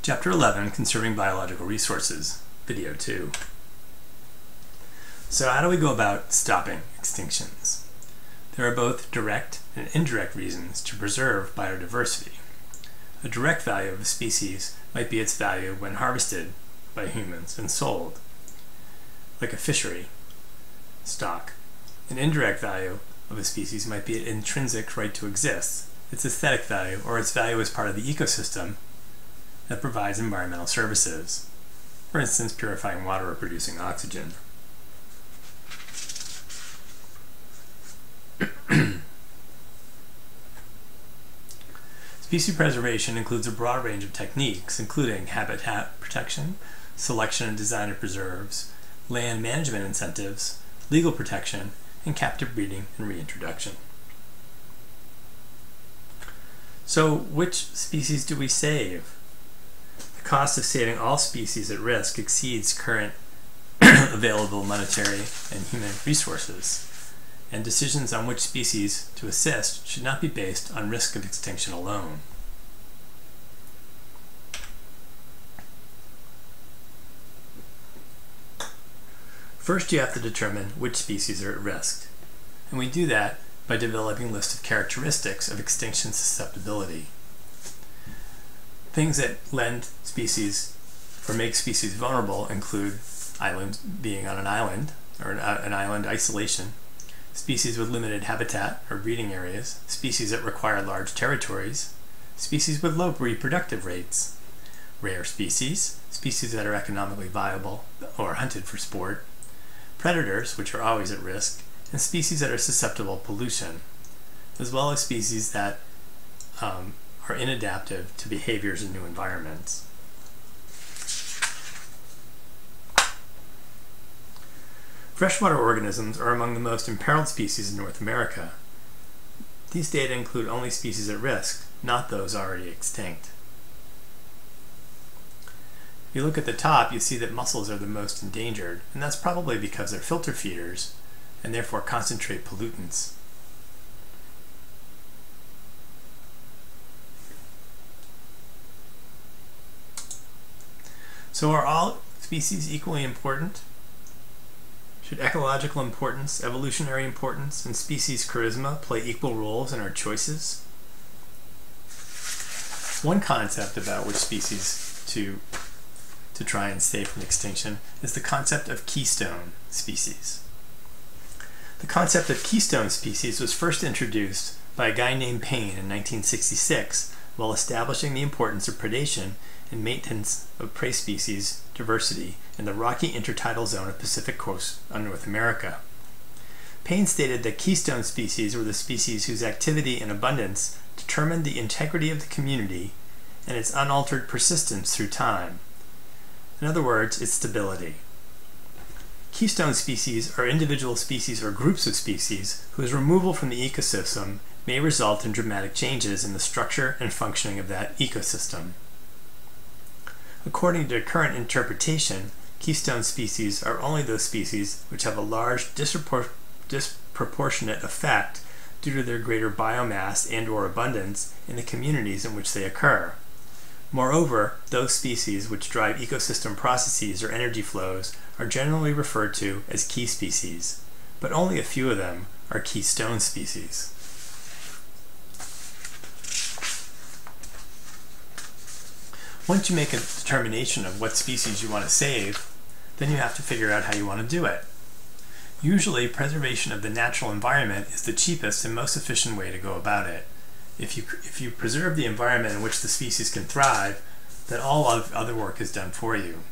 Chapter 11, Conserving Biological Resources, Video 2. So how do we go about stopping extinctions? There are both direct and indirect reasons to preserve biodiversity. A direct value of a species might be its value when harvested by humans and sold, like a fishery stock. An indirect value of a species might be an intrinsic right to exist, its aesthetic value, or its value as part of the ecosystem that provides environmental services. For instance, purifying water or producing oxygen. Species preservation includes a broad range of techniques, including habitat protection, selection and design of preserves, land management incentives, legal protection, and captive breeding and reintroduction. So, which species do we save? The cost of saving all species at risk exceeds current available monetary and human resources, and decisions on which species to assist should not be based on risk of extinction alone. First, you have to determine which species are at risk, and we do that by developing a list of characteristics of extinction susceptibility. Things that lend species or make species vulnerable include being on an island or an island isolation, species with limited habitat or breeding areas, species that require large territories, species with low reproductive rates, rare species, species that are economically viable or hunted for sport, predators, which are always at risk, and species that are susceptible to pollution, as well as species that are inadaptive to behaviors in new environments. Freshwater organisms are among the most imperiled species in North America. These data include only species at risk, not those already extinct. If you look at the top, you see that mussels are the most endangered, and that's probably because they're filter feeders and therefore concentrate pollutants. So are all species equally important? Should ecological importance, evolutionary importance, and species charisma play equal roles in our choices? One concept about which species to try and save from extinction is the concept of keystone species. The concept of keystone species was first introduced by a guy named Payne in 1966 while establishing the importance of predation and maintenance of prey species diversity in the rocky intertidal zone of Pacific coast on North America. Payne stated that keystone species were the species whose activity and abundance determined the integrity of the community and its unaltered persistence through time. In other words, its stability. Keystone species are individual species or groups of species whose removal from the ecosystem may result in dramatic changes in the structure and functioning of that ecosystem. According to current interpretation, keystone species are only those species which have a large disproportionate effect due to their greater biomass and/or abundance in the communities in which they occur. Moreover, those species which drive ecosystem processes or energy flows are generally referred to as key species, but only a few of them are keystone species. Once you make a determination of what species you want to save, then you have to figure out how you want to do it. Usually, preservation of the natural environment is the cheapest and most efficient way to go about it. If you preserve the environment in which the species can thrive, then all of other work is done for you.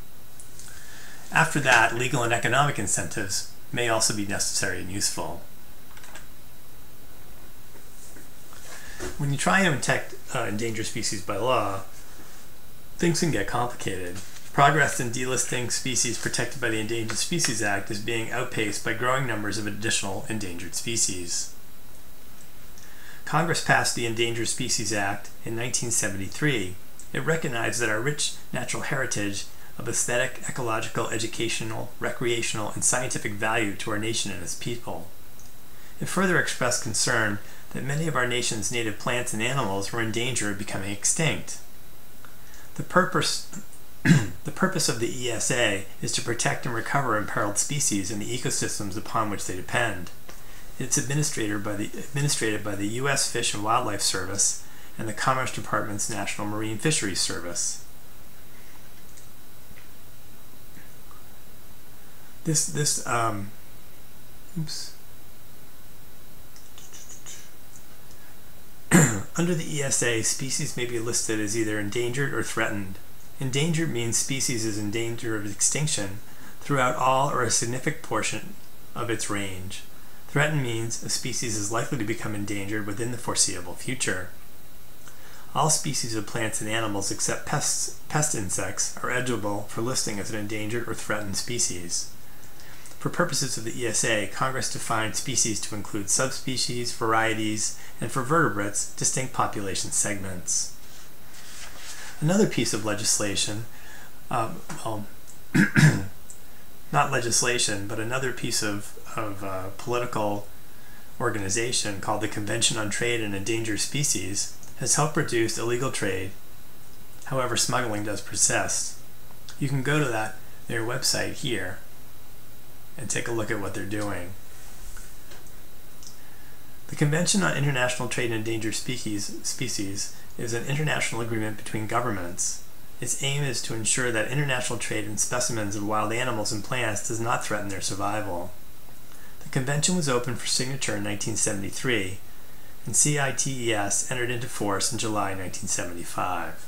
After that, legal and economic incentives may also be necessary and useful. When you try and protect endangered species by law, things can get complicated. Progress in delisting species protected by the Endangered Species Act is being outpaced by growing numbers of additional endangered species. Congress passed the Endangered Species Act in 1973. It recognized that our rich natural heritage of aesthetic, ecological, educational, recreational, and scientific value to our nation and its people. It further expressed concern that many of our nation's native plants and animals were in danger of becoming extinct. The The purpose of the ESA is to protect and recover imperiled species and the ecosystems upon which they depend. It's administrated by the U.S. Fish and Wildlife Service and the Commerce Department's National Marine Fisheries Service. Under the ESA, species may be listed as either endangered or threatened. Endangered means species is in danger of extinction throughout all or a significant portion of its range. Threatened means a species is likely to become endangered within the foreseeable future. All species of plants and animals except pest insects are eligible for listing as an endangered or threatened species. For purposes of the ESA, Congress defined species to include subspecies, varieties, and for vertebrates, distinct population segments. Another piece of legislation, not legislation, but another piece of political organization called the Convention on Trade in Endangered Species has helped reduce illegal trade. However, smuggling does persist. You can go to their website here and take a look at what they're doing. The Convention on International Trade in Endangered Species is an international agreement between governments. Its aim is to ensure that international trade in specimens of wild animals and plants does not threaten their survival. The convention was opened for signature in 1973, and CITES entered into force in July 1975.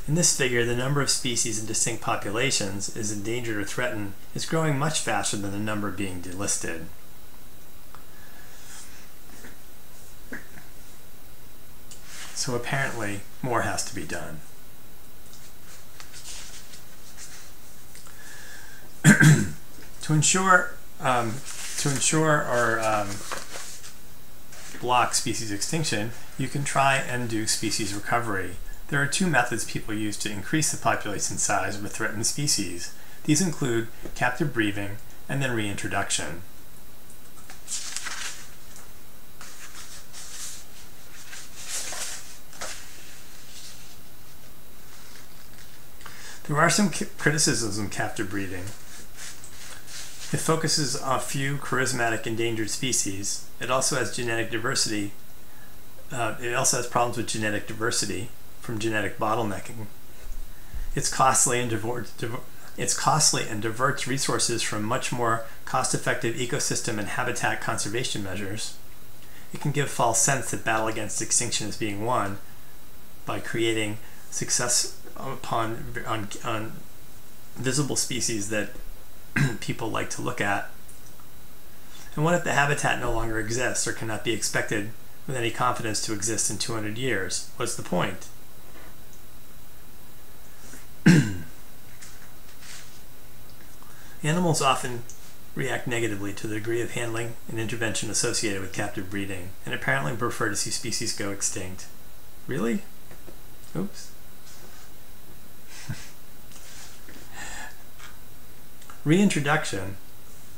In this figure, the number of species and distinct populations is endangered or threatened is growing much faster than the number being delisted. So apparently, more has to be done. To ensure or block species extinction, you can try and do species recovery. There are two methods people use to increase the population size of a threatened species. These include captive breeding and then reintroduction. There are some criticisms of captive breeding. It focuses on a few charismatic endangered species. It also has genetic diversity. It also has problems with genetic diversity from genetic bottlenecking. It's costly and diverts resources from much more cost-effective ecosystem and habitat conservation measures. It can give false sense that battle against extinction is being won by creating success on visible species that people like to look at. And what if the habitat no longer exists or cannot be expected with any confidence to exist in 200 years? What's the point? Animals often react negatively to the degree of handling and intervention associated with captive breeding, and apparently prefer to see species go extinct. Really? Oops. Reintroduction,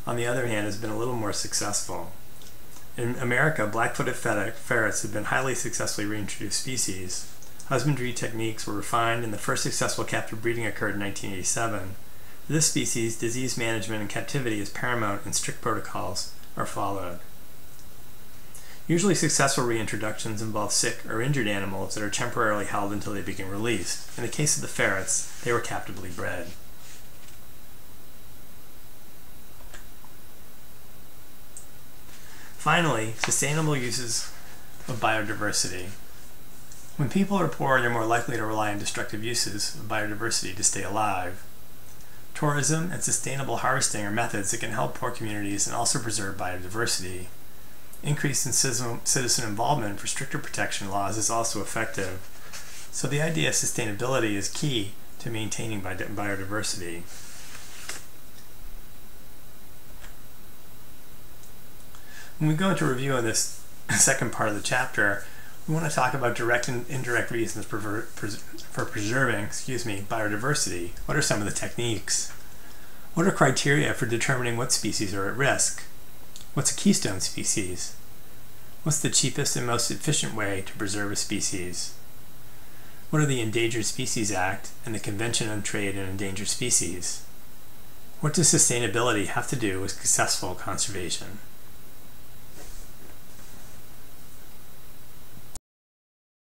on the other hand, has been a little more successful. In America, black-footed ferrets have been highly successfully reintroduced species. Husbandry techniques were refined, and the first successful captive breeding occurred in 1987. For this species, disease management in captivity is paramount, and strict protocols are followed. Usually successful reintroductions involve sick or injured animals that are temporarily held until they begin released. In the case of the ferrets, they were captively bred. Finally, sustainable uses of biodiversity. When people are poor, they're more likely to rely on destructive uses of biodiversity to stay alive. Tourism and sustainable harvesting are methods that can help poor communities and also preserve biodiversity. Increase in citizen involvement for stricter protection laws is also effective. So the idea of sustainability is key to maintaining biodiversity. When we go into review on this second part of the chapter, we want to talk about direct and indirect reasons for preserving biodiversity. What are some of the techniques? What are criteria for determining what species are at risk? What's a keystone species? What's the cheapest and most efficient way to preserve a species? What are the Endangered Species Act and the Convention on Trade in Endangered Species? What does sustainability have to do with successful conservation?